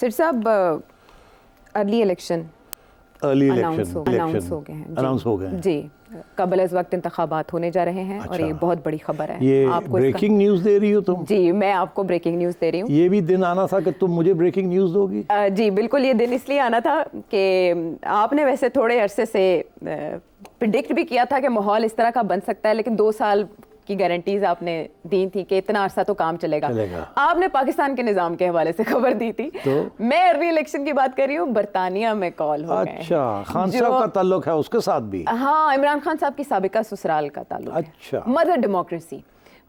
سر صاحب early election announce ہو گئے ہیں جی، قبل از وقت انتخابات ہونے جا رہے ہیں اور یہ بہت بڑی خبر ہے. یہ بریکنگ نیوز دے رہی ہو تم؟ جی میں آپ کو بریکنگ نیوز دے رہی ہوں. یہ بھی دن آنا تھا کہ تم مجھے بریکنگ نیوز دو گی؟ جی بالکل، یہ دن اس لیے آنا تھا کہ آپ نے ویسے تھوڑے عرصے سے پریڈکٹ بھی کیا تھا کہ ماحول اس طرح کا بن سکتا ہے، لیکن 2 سال کی گارنٹیز آپ نے دی تھی کہ اتنا عرصہ تو کام چلے گا. آپ نے پاکستان کے نظام کے حوالے سے خبر دی تھی. میں ارلی الیکشن کی بات کر رہی ہوں، برطانیہ میں کال ہو گئے. اچھا، خان صاحب کا تعلق ہے اس کے ساتھ بھی؟ ہاں، عمران خان صاحب کی سابقہ سسرال کا تعلق ہے. اچھا، مدر ڈیموکریسی.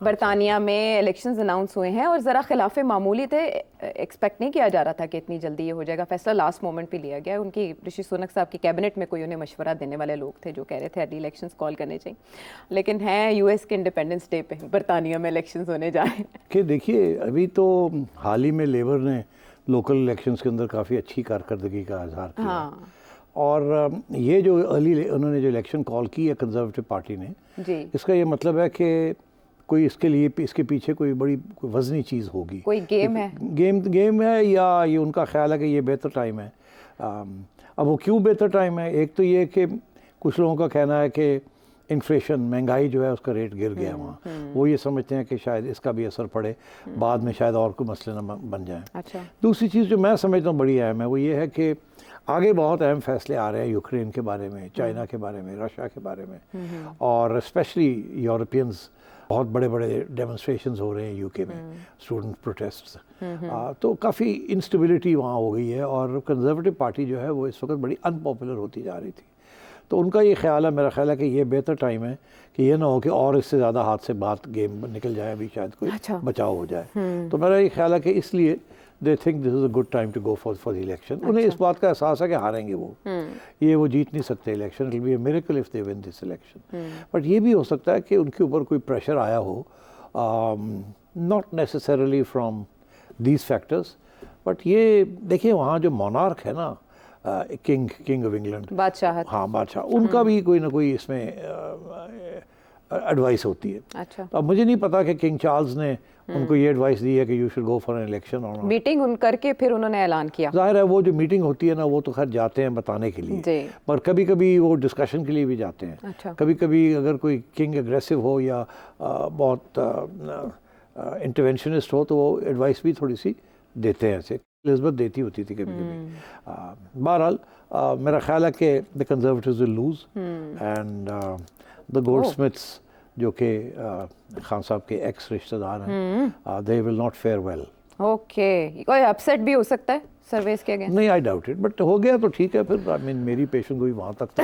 برطانیہ میں الیکشنز اناؤنس ہوئے ہیں اور ذرا خلاف معمولی تھے. ایکسپیکٹ نہیں کیا جا رہا تھا کہ اتنی جلدی یہ ہو جائے گا. فیصلہ لاسٹ مومنٹ پہ لیا گیا. ان کی رشی سونک صاحب کی کیبنٹ میں کوئی انہیں مشورہ دینے والے لوگ تھے جو کہہ رہے تھے ارلی الیکشنز کال کرنے چاہیے، لیکن ہیں یو ایس کے انڈیپینڈنس ڈے پہ برطانیہ میں الیکشنز ہونے جا رہے ہیں. کہ دیکھیے ابھی تو حال ہی میں لیبر نے لوکل الیکشنز کے اندر کافی اچھی کارکردگی کا اظہار کیا، اور یہ جو انہوں نے جو الیکشن کال کی ہے کنزرویٹو پارٹی نے، اس کا یہ مطلب ہے کہ کوئی اس کے لیے اس کے پیچھے کوئی بڑی وزنی چیز ہوگی، کوئی گیم ہے، گیم ہے، یا یہ ان کا خیال ہے کہ یہ بہتر ٹائم ہے. اب وہ کیوں بہتر ٹائم ہے؟ ایک تو یہ کہ کچھ لوگوں کا کہنا ہے کہ انفلیشن، مہنگائی جو ہے اس کا ریٹ گر گیا وہاں، وہ یہ سمجھتے ہیں کہ شاید اس کا بھی اثر پڑے، بعد میں شاید اور کوئی مسئلے نہ بن جائیں. دوسری چیز جو میں سمجھتا ہوں بڑی اہم ہے وہ یہ ہے کہ آگے بہت اہم فیصلے آ رہے ہیں یوکرین کے بارے میں، چائنا کے بارے میں، رشیا کے بارے میں، اور اسپیشلی یورپینز. بہت بڑے بڑے ڈیمونسٹریشنز ہو رہے ہیں یو کے میں، اسٹوڈنٹ پروٹیسٹس. تو کافی انسٹیبلٹی وہاں ہو گئی ہے، اور کنزرویٹو پارٹی جو ہے وہ اس وقت بڑی ان پاپولر ہوتی جا رہی تھی. تو ان کا یہ خیال ہے، میرا خیال ہے کہ یہ بہتر ٹائم ہے کہ یہ نہ ہو کہ اور اس سے زیادہ ہاتھ سے بات گیم نکل جائے، ابھی شاید کوئی بچاؤ ہو جائے. تو میرا یہ خیال ہے کہ اس لیے they think this is a good time to go for the election. انہیں اس بات کا احساس ہے کہ ہاریں گے وہ جیت نہیں سکتے election. It will be a miracle if they win this election. But یہ بھی ہو سکتا ہے کہ ان کے اوپر کوئی پریشر آیا ہو، not necessarily from these factors. But یہ دیکھیں وہاں جو مونارک ہے نا، کنگ آف انگلینڈ، بادشاہ، ہاں بادشاہ، ان کا بھی کوئی نہ کوئی اس میں ایڈوائس ہوتی ہے. اب مجھے نہیں پتا کہ کنگ چارلز نے ان کو یہ ایڈوائس دی ہے کہ you should go for an election. اور میٹنگ ان کر کے پھر انہوں نے اعلان کیا. ظاہر ہے وہ جو میٹنگ ہوتی ہے نا، وہ تو خیر جاتے ہیں بتانے کے لیے، پر کبھی کبھی وہ ڈسکشن کے لیے بھی جاتے ہیں. کبھی کبھی اگر کوئی کنگ اگریسو ہو یا بہت انٹرونشنسٹ ہو تو وہ ایڈوائس بھی تھوڑی سی دیتے ہیں، ایسے الزبتھ دیتی ہوتی تھی کبھی کبھی. بہرحال میرا خیال ہے کہ the conservatives will lose, and the گولڈ اسمتھس جو کہ خان صاحب کے ایکس رشتہ دار ہیں، they will not fare well. Okay, کوئی اپسیٹ بھی ہو سکتا ہے سرویز کے اگینسٹ؟ نہیں، آئی ڈاؤٹ اٹ، بٹ ہو گیا تو ٹھیک ہے. پھر میری پیشن گوئی وہاں تک تو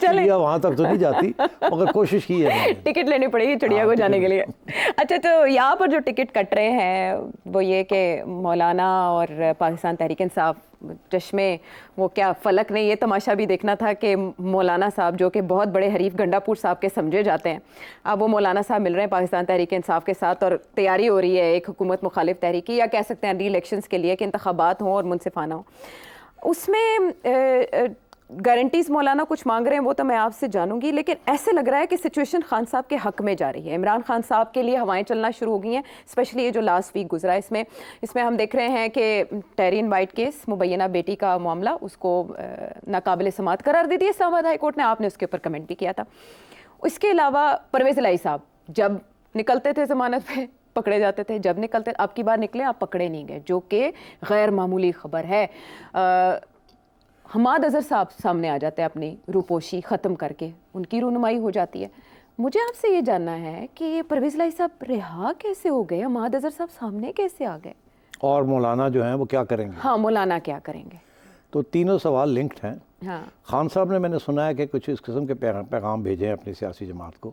چڑیا وہاں تک تو نہیں جاتی، مگر کوشش کی ہے. ٹکٹ لینی پڑے گی چڑیا کو جانے کے لیے. اچھا، تو یہاں پر جو ٹکٹ کٹ رہے ہیں وہ یہ کہ مولانا اور پاکستان تحریک انصاف چشمے، وہ کیا فلک نے یہ تماشا بھی دیکھنا تھا کہ مولانا صاحب جو کہ بہت بڑے حریف گنڈا پور صاحب کے سمجھے جاتے ہیں، اب وہ مولانا صاحب مل رہے ہیں پاکستان تحریک انصاف کے ساتھ، اور تیاری ہو رہی ہے ایک حکومت مخالف تحریک کی، یا کہہ سکتے ہیں ری الیکشنز کے لیے کہ انتخابات ہوں اور منصفانہ ہوں. اس میں گارنٹیز مولانا کچھ مانگ رہے ہیں، وہ تو میں آپ سے جانوں گی، لیکن ایسے لگ رہا ہے کہ سچویشن خان صاحب کے حق میں جا رہی ہے. عمران خان صاحب کے لیے ہوائیں چلنا شروع ہو گئی ہیں، اسپیشلی یہ جو لاسٹ ویک گزرا ہے. اس میں ہم دیکھ رہے ہیں کہ ٹیرین وائٹ کیس، مبینہ بیٹی کا معاملہ، اس کو ناقابل سماعت قرار دے دیا اسلام آباد ہائی کورٹ نے. آپ نے اس کے اوپر کمنٹ بھی کیا تھا. اس کے علاوہ پرویز الہی صاحب جب نکلتے تھے ضمانت پہ پکڑے جاتے تھے، جب نکلتے، اب کی بار نکلے آپ پکڑے نہیں گئے، جو کہ غیر معمولی خبر ہے. حماد اظہر صاحب سامنے آ جاتے ہیں اپنی روپوشی ختم کر کے، ان کی رونمائی ہو جاتی ہے. مجھے آپ سے یہ جاننا ہے کہ یہ پرویز الہی صاحب رہا کیسے ہو گئے، حماد اظہر صاحب سامنے کیسے آ گئے، اور مولانا جو ہیں وہ کیا کریں گے؟ ہاں، مولانا کیا کریں گے؟ تو تینوں سوال لنکڈ ہیں. ہاں، خان صاحب نے، میں نے سنا ہے کہ کچھ اس قسم کے پیغام بھیجے ہیں اپنی سیاسی جماعت کو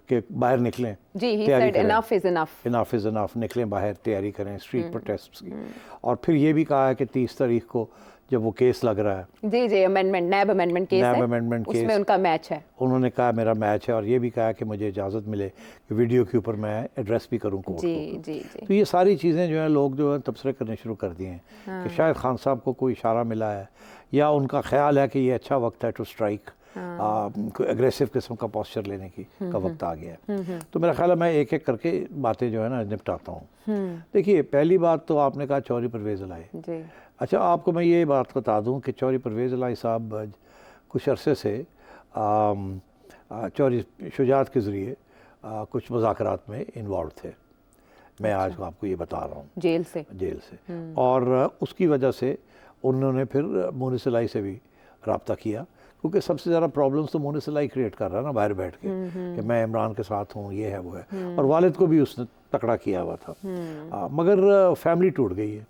کہ باہر نکلیں، جی، he said enough is enough. enough is enough، نکلیں باہر، تیاری کریں اسٹریٹ پروٹیسٹس کی. اور پھر یہ بھی کہا ہے کہ 30 تاریخ کو جب وہ کیس لگ رہا ہے، جی نیب امینڈمنٹ کیس ہے، اس میں ان کا میچ ہے، انہوں نے کہا میرا میچ ہے، اور یہ بھی کہا کہ مجھے اجازت ملے کہ ویڈیو کے اوپر میں ایڈریس بھی کروں کورٹ کو. جی. تو یہ ساری چیزیں جو ہیں لوگ جو ہیں تبصرے کرنے شروع کر دیے ہیں کہ شاید خان صاحب کو کوئی اشارہ ملا ہے، یا ان کا خیال ہے کہ یہ اچھا وقت ہے ٹو اسٹرائک، کوئی اگریسو قسم کا پوسچر لینے کا وقت آ گیا ہے. تو میرا خیال ہے میں ایک ایک کر کے باتیں جو ہے نا نپٹاتا ہوں. دیکھیے، پہلی بات تو آپ نے کہا چوری پرویز الہی. اچھا آپ کو میں یہ بات بتا دوں کہ چوہدری پرویز الہی صاحب کچھ عرصے سے چوہدری شجاعت کے ذریعے کچھ مذاکرات میں انوالو تھے. میں آج آپ کو یہ بتا رہا ہوں جیل سے اور اس کی وجہ سے انہوں نے پھر مونس الہی سے بھی رابطہ کیا, کیونکہ سب سے زیادہ پرابلمس تو مونس الہی کریٹ کر رہا ہے نا باہر بیٹھ کے کہ میں عمران کے ساتھ ہوں, یہ ہے وہ ہے, اور والد کو بھی اس نے تکڑا کیا ہوا تھا. مگر فیملی ٹوٹ گئی ہے,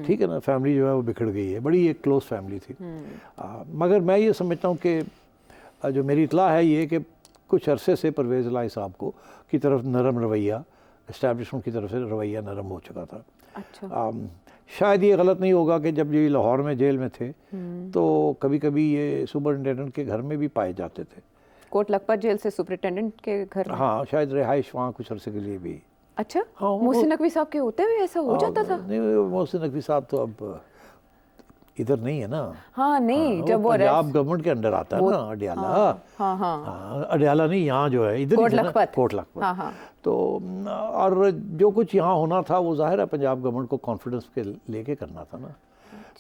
ٹھیک ہے نا, فیملی جو ہے وہ بکھڑ گئی ہے, بڑی ایک کلوز فیملی تھی. مگر میں یہ سمجھتا ہوں کہ جو میری اطلاع ہے یہ کہ کچھ عرصے سے پرویز الہی صاحب کی طرف نرم رویہ, اسٹیبلشمنٹ کی طرف سے رویہ نرم ہو چکا تھا. اچھا شاید یہ غلط نہیں ہوگا کہ جب یہ لاہور میں جیل میں تھے تو کبھی کبھی یہ سپرنٹینڈنٹ کے گھر میں بھی پائے جاتے تھے. کوٹ لکھپت جیل سے سپرنٹینڈنٹ کے گھر میں؟ ہاں شاید رہائش وہاں کچھ عرصے کے لیے بھی. اچھا محسن نقوی صاحب کے ہوتے ہوئے ایسا ہو جاتا تھا؟ نہیں, محسن نقوی صاحب تو اب ادھر نہیں ہے نا. ہاں نہیں, جب وہ پنجاب گورنمنٹ کے انڈر آتا ہے نا اڈیالہ. ہاں اڈیالہ نہیں, یہاں جو ہے ادھر کوٹ لکھپت. تو اور جو کچھ یہاں ہونا تھا وہ ظاہر ہے پنجاب گورنمنٹ کو کانفیڈنس کے لے کے کرنا تھا نا.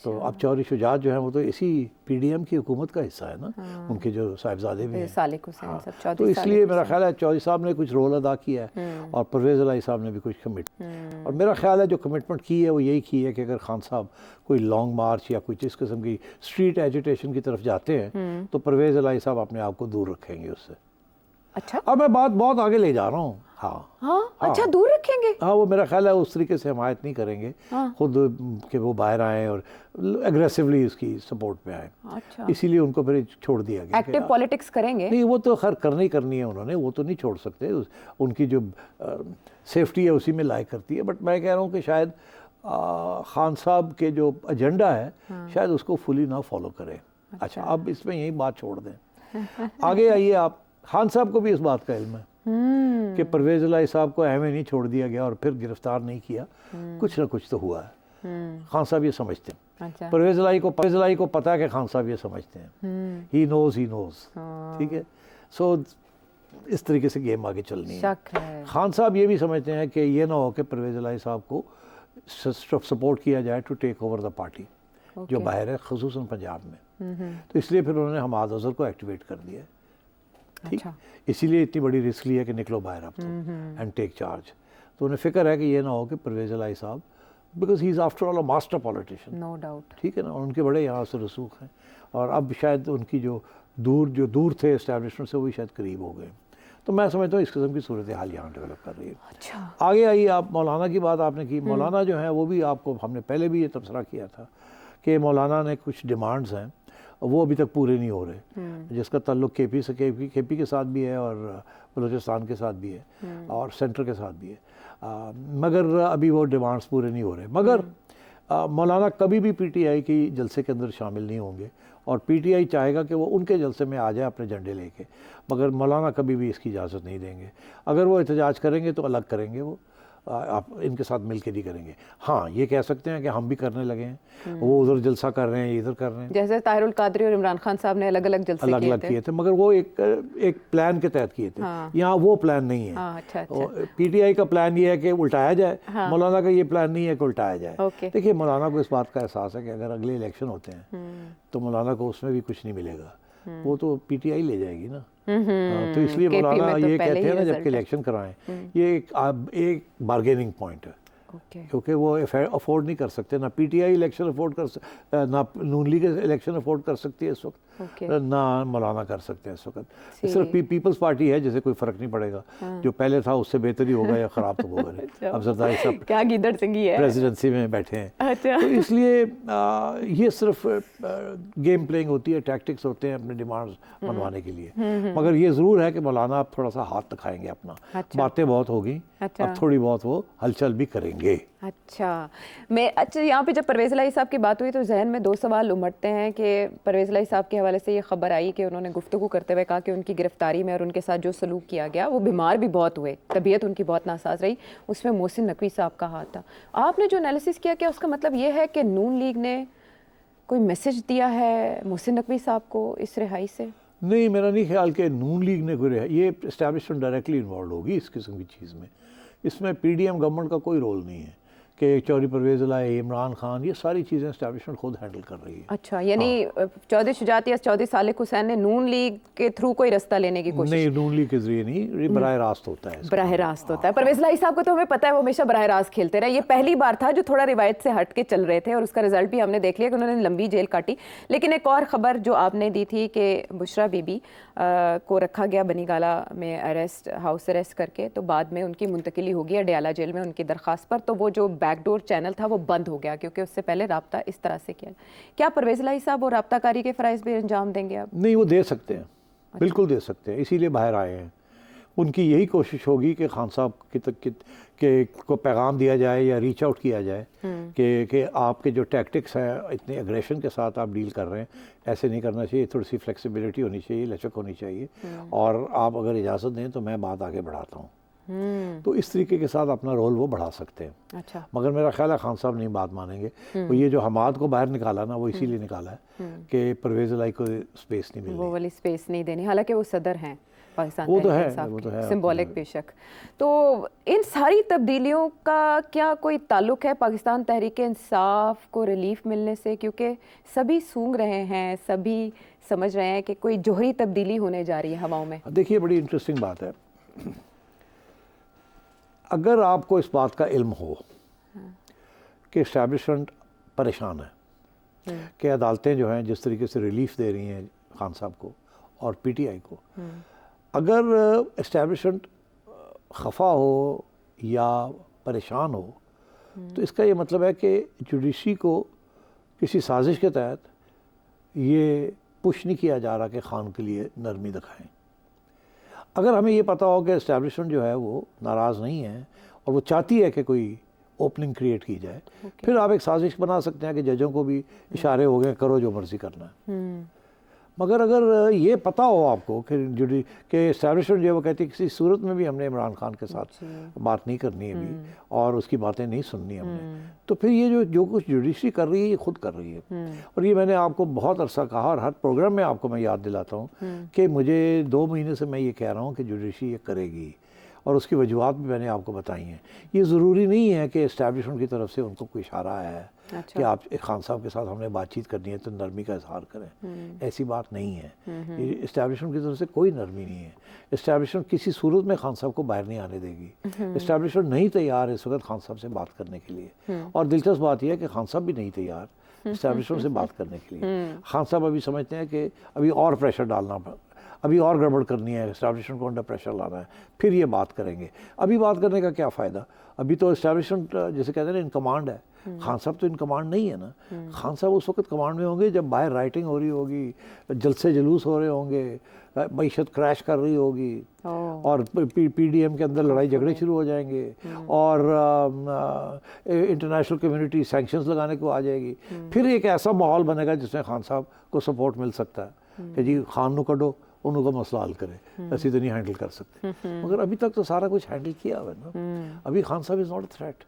تو اب چوہدری شجاعت جو ہے وہ تو اسی پی ڈی ایم کی حکومت کا حصہ ہے نا, ان کے جو صاحبزادے بھی ہیں. تو اس لیے میرا خیال ہے چوہدری صاحب نے کچھ رول ادا کیا ہے اور پرویز الہی صاحب نے بھی کچھ کمٹ, اور میرا خیال ہے جو کمٹمنٹ کی ہے وہ یہی کی ہے کہ اگر خان صاحب کوئی لانگ مارچ یا کچھ اس قسم کی اسٹریٹ ایجیٹیشن کی طرف جاتے ہیں تو پرویز الہی صاحب اپنے آپ کو دور رکھیں گے اس سے. اچھا اب میں بات بہت آگے لے جا رہا ہوں. اچھا دور رکھیں گے؟ ہاں وہ میرا خیال ہے اس طریقے سے حمایت نہیں کریں گے خود کہ وہ باہر آئیں اور اگریسولی اس کی سپورٹ پہ آئیں. اسی لیے ان کو پھر چھوڑ دیا گیا. ایکٹیو پولیٹکس کریں گے؟ نہیں, وہ تو خیر کرنی ہے انہوں نے, وہ تو نہیں چھوڑ سکتے, ان کی جو سیفٹی ہے اسی میں لائق کرتی ہے. بٹ میں کہہ رہا ہوں کہ شاید خان صاحب کے جو ایجنڈا ہے شاید اس کو فلی نہ فالو کریں. اچھا اب اس میں یہی بات چھوڑ دیں, آگے آئیے آپ. خان صاحب کو بھی اس بات کا علم ہے کہ پرویز الہی صاحب کو ایویں نہیں چھوڑ دیا گیا اور پھر گرفتار نہیں کیا, کچھ نہ کچھ تو ہوا ہے. خان صاحب یہ سمجھتے ہیں, پرویز الہی کو پتا ہے کہ خان صاحب یہ سمجھتے ہیں. ہی نوز, ٹھیک ہے. سو اس طریقے سے گیم آگے چلنی ہے. خان صاحب یہ بھی سمجھتے ہیں کہ یہ نہ ہو کہ پرویز الہی صاحب کو سپورٹ کیا جائے to take over the party جو باہر ہے, خصوصاً پنجاب میں. تو اس لیے پھر انہوں نے حماد اظہر کو ایکٹیویٹ کر دیا ہے. ٹھیک, اسی لیے اتنی بڑی رسک لی ہے کہ نکلو باہر اب تو اینڈ ٹیک چارج. تو انہیں فکر ہے کہ یہ نہ ہو کہ پرویز الہی صاحب, because he is after all a master politician, no doubt, ٹھیک ہے نا, ان کے بڑے یہاں سے رسوخ ہیں, اور اب شاید ان کی جو دور تھے اسٹیبلشمنٹ سے وہ بھی شاید قریب ہو گئے. تو میں سمجھتا ہوں اس قسم کی صورتحال یہاں ڈیولپ کر رہی ہے. آگے آئیے آپ, مولانا کی بات آپ نے کی. مولانا جو ہیں وہ بھی آپ کو ہم نے پہلے بھی یہ تبصرہ کیا تھا کہ مولانا نے کچھ ڈیمانڈز ہیں وہ ابھی تک پورے نہیں ہو رہے, جس کا تعلق کے پی کے ساتھ بھی ہے اور بلوچستان کے ساتھ بھی ہے اور سینٹر کے ساتھ بھی ہے, مگر ابھی وہ ڈیمانڈز پورے نہیں ہو رہے. مگر مولانا کبھی بھی پی ٹی آئی کی جلسے کے اندر شامل نہیں ہوں گے, اور پی ٹی آئی چاہے گا کہ وہ ان کے جلسے میں آ جائے اپنے جھنڈے لے کے, مگر مولانا کبھی بھی اس کی اجازت نہیں دیں گے. اگر وہ احتجاج کریں گے تو الگ کریں گے, وہ آپ ان کے ساتھ مل کے نہیں کریں گے. ہاں یہ کہہ سکتے ہیں کہ ہم بھی کرنے لگے ہیں, وہ ادھر جلسہ کر رہے ہیں, ادھر کر رہے ہیں, جیسے طاہر القادری اور عمران خان صاحب نے الگ الگ جلسے کیے تھے, مگر وہ ایک پلان کے تحت کیے تھے. یہاں وہ پلان نہیں ہے. پی ٹی آئی کا پلان یہ ہے کہ الٹایا جائے, مولانا کا یہ پلان نہیں ہے کہ الٹایا جائے. دیکھیے مولانا کو اس بات کا احساس ہے کہ اگر اگلے الیکشن ہوتے ہیں تو مولانا کو اس میں بھی کچھ نہیں ملے گا, وہ تو پی ٹی آئی لے جائے گی نا. تو اس لیے مولانا یہ کہتے ہیں نا جب کہ الیکشن کرائیں, یہ ایک بارگیننگ پوائنٹ ہے, کیونکہ وہ افورڈ نہیں کر سکتے, نہ P T I election afford کر سکتے, نہ نون لیگ الیکشن افورڈ کر سکتی ہے اس وقت, نہ مولانا کر سکتے ہیں اس وقت. صرف پیپلز پارٹی ہے جسے کوئی فرق نہیں پڑے گا, جو پہلے تھا اس سے بہتر ہی ہوگا یا خراب تو ہوگا نہیں. اب زرداری صاحب کیا گیدڑ سنگھی ہے, پریزیڈنسی میں بیٹھے ہیں, تو اس لیے یہ صرف گیم پلینگ ہوتی ہے, ٹیکٹکس ہوتے ہیں اپنے ڈیمانڈز منوانے کے لیے. مگر یہ ضرور ہے کہ مولانا اب تھوڑا سا ہاتھ دکھائیں گے اپنا, باتیں بہت ہوگی, اب تھوڑی بہت وہ ہلچل بھی کریں گے. اچھا یہاں پہ جب پرویز الہی صاحب کی بات ہوئی تو ذہن میں دو سوال امٹتے ہیں کہ پرویز الہی صاحب کے حوالے سے یہ خبر آئی کہ انہوں نے گفتگو کرتے ہوئے کہا کہ ان کی گرفتاری میں اور ان کے ساتھ جو سلوک کیا گیا, وہ بیمار بھی بہت ہوئے, طبیعت ان کی بہت ناساز رہی, اس میں محسن نقوی صاحب کا ہاتھ تھا. آپ نے جو انالیسس کیا اس کا مطلب یہ ہے کہ نون لیگ نے کوئی میسج دیا ہے محسن نقوی صاحب کو اس رہائی سے؟ نہیں, میرا نہیں خیال کہ نون لیگ نے کوئی یہ اسٹیبلشمنٹ ڈائریکٹلی انوالو ہوگی اس قسم کی چیز میں. اس میں پی ڈی ایم گورنمنٹ کا کوئی رول نہیں ہے کہ چودھری پرویز الہی، عمران خان، یہ ساری چیزیں اسٹیبلشمنٹ خود ہینڈل کر رہی ہے. اچھا، یعنی چودھری شجاعت یا چودھری صالح حسین نے نون لیگ کے تھرو کوئی رستہ لینے کی کوشش؟ نہیں، نون لیگ کے ذریعے نہیں، یہ براہ راست ہوتا ہے. براہ راست ہوتا ہے. پرویز الہی صاحب کو تو ہمیں پتہ ہے وہ ہمیشہ براہ راست کھیلتے رہے. یہ پہلی بار تھا جو تھوڑا روایت سے ہٹ کے چل رہے تھے، اور اس کا رزلٹ بھی ہم نے دیکھ لیا کہ انہوں نے لمبی جیل کاٹی. لیکن ایک اور خبر جو آپ نے دی تھی کہ بشرا بی بی کو رکھا گیا بنی گالہ میں ہاؤس اریسٹ کر کے، تو بعد میں ان کی منتقلی ہوگی اڈیالہ جیل میں ان کی درخواست پر، تو وہ جو بیک ڈور چینل تھا وہ بند ہو گیا کیونکہ اس سے پہلے رابطہ اس طرح سے کیا. کیا پرویز الہی صاحب وہ رابطہ کاری کے فرائض بھی انجام دیں گے اب؟ نہیں، وہ دے سکتے ہیں، بالکل دے سکتے ہیں، اسی لیے باہر آئے ہیں. ان کی یہی کوشش ہوگی کہ خان صاحب کے کو پیغام دیا جائے یا ریچ آؤٹ کیا جائے کہ آپ کے جو ٹیکٹکس ہیں اتنے اگریشن کے ساتھ آپ ڈیل کر رہے ہیں، ایسے نہیں کرنا چاہیے، تھوڑی سی فلیکسیبلٹی ہونی چاہیے، لچک ہونی چاہیے، اور آپ اگر اجازت دیں تو میں بات آگے بڑھاتا ہوں. تو اس طریقے کے ساتھ اپنا رول وہ بڑھا سکتے ہیں. اچھا، مگر میرا خیال ہے خان صاحب نہیں بات مانیں گے. وہ یہ جو حماد کو باہر نکالا نا، وہ اسی لیے نکالا ہے کہ پرویز الہی کو اسپیس نہیں مل وہ رہی. والی اسپیس نہیں دینی، حالانکہ وہ صدر ہیں پاکستان وہ تو تحریک ہے، انصاف وہ تو کے، ہے، سمبولک بے شک. تو ان ساری تبدیلیوں کا کیا کوئی تعلق ہے پاکستان تحریک انصاف کو ریلیف ملنے سے؟ کیونکہ سبھی سونگ رہے ہیں، سبھی سمجھ رہے ہیں کہ کوئی جوہری تبدیلی ہونے جا رہی ہے ہواؤں میں. دیکھیے، بڑی انٹرسٹنگ بات ہے. اگر آپ کو اس بات کا علم ہو کہ اسٹیبلشمنٹ پریشان ہے، کہ عدالتیں جو ہیں جس طریقے سے ریلیف دے رہی ہیں خان صاحب کو اور پی ٹی آئی کو، اگر اسٹیبلشمنٹ خفا ہو یا پریشان ہو تو اس کا یہ مطلب ہے کہ جوڈیشری کو کسی سازش کے تحت یہ پش نہیں کیا جا رہا کہ خان کے لیے نرمی دکھائیں. اگر ہمیں یہ پتہ ہو کہ اسٹیبلشمنٹ جو ہے وہ ناراض نہیں ہے اور وہ چاہتی ہے کہ کوئی اوپننگ کریٹ کی جائے، پھر آپ ایک سازش بنا سکتے ہیں کہ ججوں کو بھی اشارے ہو گئے، کرو جو مرضی کرنا ہے. مگر اگر یہ پتہ ہو آپ کو کہ اسٹیبلشمنٹ جو ہے وہ کہتی ہے کسی صورت میں بھی ہم نے عمران خان کے ساتھ بات نہیں کرنی ہے بھی، اور اس کی باتیں نہیں سننی ہم نے، تو پھر یہ جو کچھ جوڈیشری کر رہی ہے یہ خود کر رہی ہے. اور یہ میں نے آپ کو بہت عرصہ کہا، اور ہر پروگرام میں آپ کو میں یاد دلاتا ہوں کہ مجھے 2 مہینے سے میں یہ کہہ رہا ہوں کہ جوڈیشری یہ کرے گی، اور اس کی وجوہات بھی میں نے آپ کو بتائی ہیں. یہ ضروری نہیں ہے کہ اسٹیبلشمنٹ کی طرف سے ان کو کوئی اشارہ آیا ہے کہ آپ خان صاحب کے ساتھ ہم نے بات چیت کرنی ہے تو نرمی کا اظہار کریں. ایسی بات نہیں ہے. اسٹیبلشمنٹ کی طرف سے کوئی نرمی نہیں ہے. اسٹیبلشمنٹ کسی صورت میں خان صاحب کو باہر نہیں آنے دے گی. اسٹیبلشمنٹ نہیں تیار ہے اس وقت خان صاحب سے بات کرنے کے لیے، اور دلچسپ بات یہ ہے کہ خان صاحب بھی نہیں تیار اسٹیبلشمنٹ سے بات کرنے کے لیے. خان صاحب ابھی سمجھتے ہیں کہ ابھی اور پریشر ڈالنا، ابھی اور گڑبڑ کرنی ہے، اسٹیبلشمنٹ کو انڈر پریشر لانا ہے، پھر یہ بات کریں گے. ابھی بات کرنے کا کیا فائدہ؟ ابھی تو اسٹیبلشمنٹ جیسے کہتے ہیں نا ان کمانڈ ہے. خان صاحب تو ان کمانڈ نہیں ہے نا. خان صاحب اس وقت کمانڈ میں ہوں گے جب باہر رائٹنگ ہو رہی ہوگی، جلسے جلوس ہو رہے ہوں گے، معیشت کریش کر رہی ہوگی، اور پی ڈی ایم کے اندر لڑائی جھگڑے شروع ہو جائیں گے، اور انٹرنیشنل کمیونٹی سینکشنز لگانے کو آ جائے گی. پھر ایک ایسا ماحول بنے گا جس میں خان صاحب کو سپورٹ مل سکتا ہے کہ جی خان نو کڈو، انہوں کا مسئلہ حل کرے، ایسی تو نہیں ہینڈل کر سکتے. مگر ابھی تک تو سارا کچھ ہینڈل کیا ہوا ہے نا. ابھی خان صاحب از ناٹ اے تھریٹ.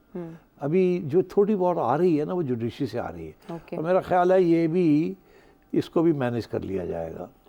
ابھی جو تھوڑی بہت آ رہی ہے نا وہ جوڈیشری سے آ رہی ہے، اور میرا خیال ہے یہ بھی اس کو بھی مینیج کر لیا جائے گا.